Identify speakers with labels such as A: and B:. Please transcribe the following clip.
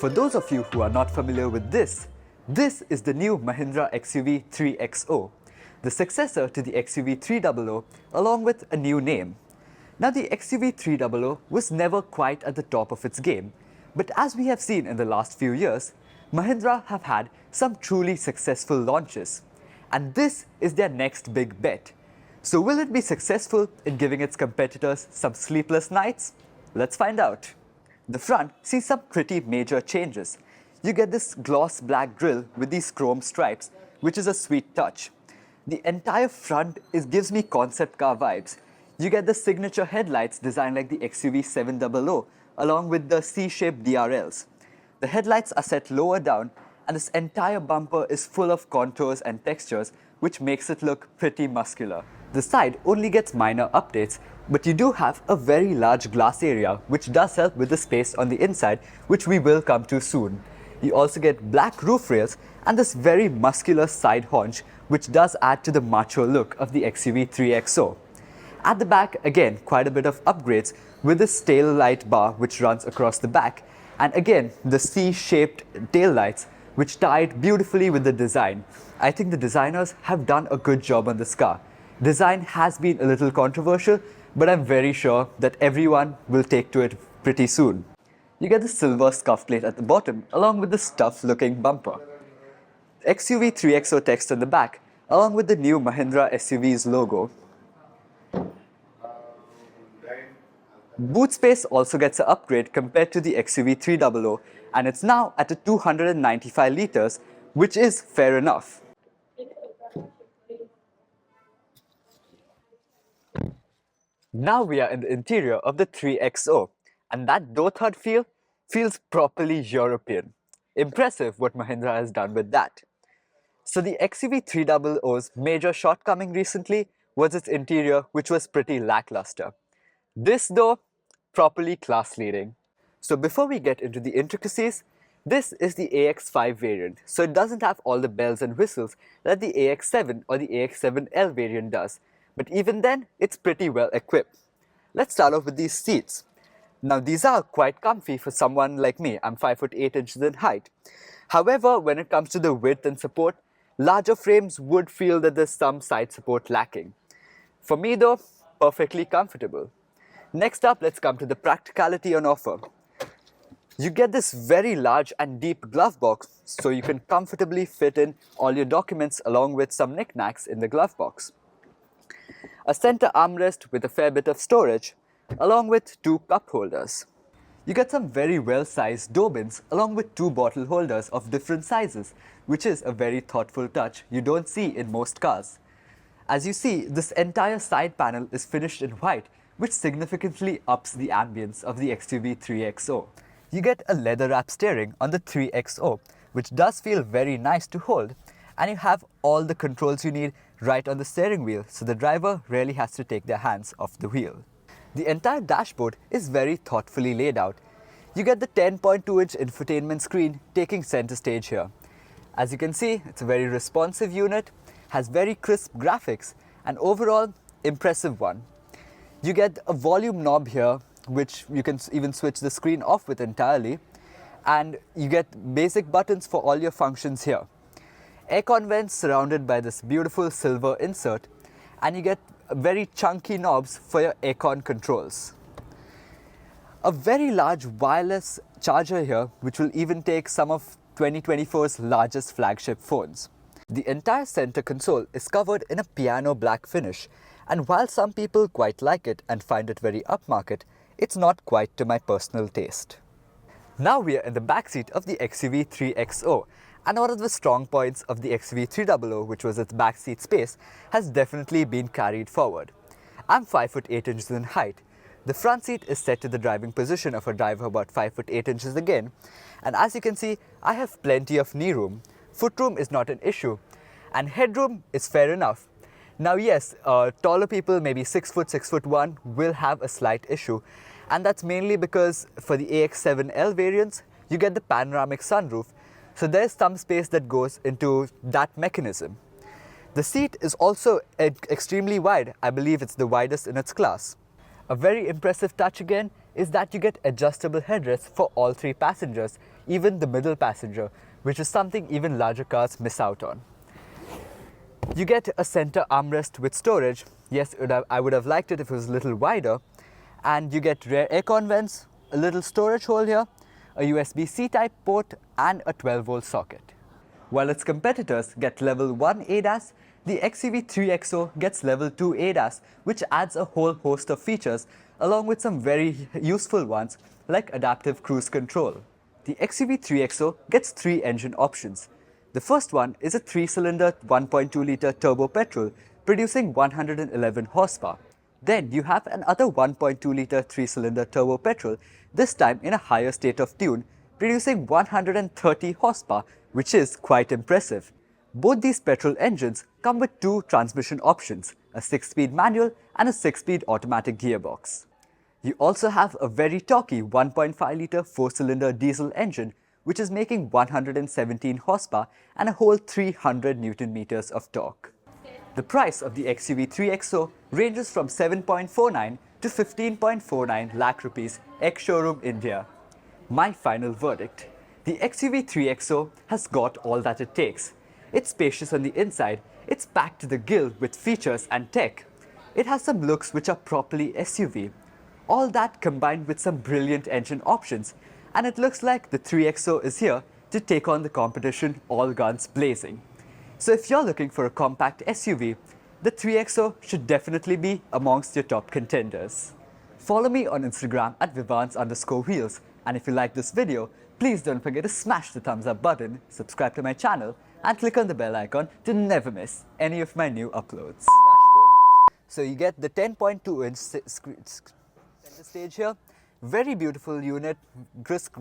A: For those of you who are not familiar with this is the new Mahindra XUV 3XO, the successor to the XUV 300 along with a new name. Now the XUV 300 was never quite at the top of its game, but as we have seen in the last few years, Mahindra have had some truly successful launches, and this is their next big bet. So will it be successful in giving its competitors some sleepless nights? Let's find out. The front sees some pretty major changes. You get this gloss black grille with these chrome stripes, which is a sweet touch. The entire front gives me concept car vibes. You get the signature headlights designed like the XUV 700 along with the C-shaped DRLs. The headlights are set lower down and this entire bumper is full of contours and textures which makes it look pretty muscular. The side only gets minor updates, but you do have a very large glass area which does help with the space on the inside, which we will come to soon. You also get black roof rails and this very muscular side haunch which does add to the macho look of the XUV 3XO. At the back, again, quite a bit of upgrades with this tail light bar which runs across the back, and again the C-shaped tail lights which tied beautifully with the design. I think the designers have done a good job on this car. Design has been a little controversial, but I'm very sure that everyone will take to it pretty soon. You get the silver scuff plate at the bottom along with the stuffed looking bumper. XUV 3XO text on the back along with the new Mahindra SUV's logo. Boot space also gets an upgrade compared to the XUV 300 and it's now at a 295 litres, which is fair enough. Now we are in the interior of the 3XO, and that door third feels properly European. Impressive what Mahindra has done with that. So the XUV 300's major shortcoming recently was its interior, which was pretty lackluster. This though, properly class leading. So before we get into the intricacies, this is the AX5 variant, so it doesn't have all the bells and whistles that the AX7 or the AX7L variant does. But even then, it's pretty well equipped. Let's start off with these seats. Now these are quite comfy for someone like me. I'm 5'8" in height. However, when it comes to the width and support, larger frames would feel that there's some side support lacking. For me though, perfectly comfortable. Next up, let's come to the practicality on offer. You get this very large and deep glove box, so you can comfortably fit in all your documents along with some knickknacks in the glove box. A center armrest with a fair bit of storage, along with 2 cup holders. You get some very well-sized door bins along with 2 bottle holders of different sizes, which is a very thoughtful touch you don't see in most cars. As you see, this entire side panel is finished in white, which significantly ups the ambience of the XUV 3XO. You get a leather-wrapped steering on the 3XO, which does feel very nice to hold, and you have all the controls you need right on the steering wheel, so the driver rarely has to take their hands off the wheel. The entire dashboard is very thoughtfully laid out. You get the 10.2-inch infotainment screen taking center stage here. As you can see, it's a very responsive unit, has very crisp graphics, and overall, impressive one. You get a volume knob here, which you can even switch the screen off with entirely, and you get basic buttons for all your functions here. Aircon vents surrounded by this beautiful silver insert, and you get very chunky knobs for your aircon controls. A very large wireless charger here, which will even take some of 2024's largest flagship phones. The entire center console is covered in a piano black finish, and while some people quite like it and find it very upmarket, it's not quite to my personal taste. Now we are in the backseat of the XUV 3XO, and one of the strong points of the XUV 300, which was its backseat space, has definitely been carried forward. I'm 5'8" in height. The front seat is set to the driving position of a driver about 5'8" again, and as you can see, I have plenty of knee room. Footroom is not an issue, and headroom is fair enough. Now yes, taller people, maybe 6 foot, 6'1", will have a slight issue, and that's mainly because for the AX7L variants, you get the panoramic sunroof, so there's some space that goes into that mechanism. The seat is also extremely wide. I believe it's the widest in its class. A very impressive touch again is that you get adjustable headrests for all 3 passengers. even the middle passenger, which is something even larger cars miss out on. You get a center armrest with storage. Yes, I would have liked it if it was a little wider. And you get rear aircon vents, a little storage hole here, a USB-C type port, and a 12-volt socket. While its competitors get level 1 ADAS, the XUV 3XO gets level 2 ADAS, which adds a whole host of features, along with some very useful ones like adaptive cruise control. The XUV 3XO gets 3 engine options. The first one is a 3-cylinder 1.2-litre turbo petrol producing 111 horsepower. Then you have another 1.2-litre 3-cylinder turbo petrol, this time in a higher state of tune, producing 130 horsepower, which is quite impressive. Both these petrol engines come with 2 transmission options, a 6-speed manual and a 6-speed automatic gearbox. You also have a very torquey 1.5-litre 4-cylinder diesel engine, which is making 117 horsepower and a whole 300 Newton meters of torque. The price of the XUV 3XO ranges from 7.49 to 15.49 lakh rupees ex-showroom India. My final verdict: the XUV 3XO has got all that it takes. It's spacious on the inside, it's packed to the gill with features and tech. It has some looks which are properly SUV. All that combined with some brilliant engine options, and it looks like the 3XO is here to take on the competition all guns blazing. So if you're looking for a compact SUV, the 3XO should definitely be amongst your top contenders. Follow me on Instagram at Vivans_wheels, and if you like this video, please don't forget to smash the thumbs up button, subscribe to my channel, and click on the bell icon to never miss any of my new uploads. So you get the 10.2-inch screen center stage here. Very beautiful unit, crisp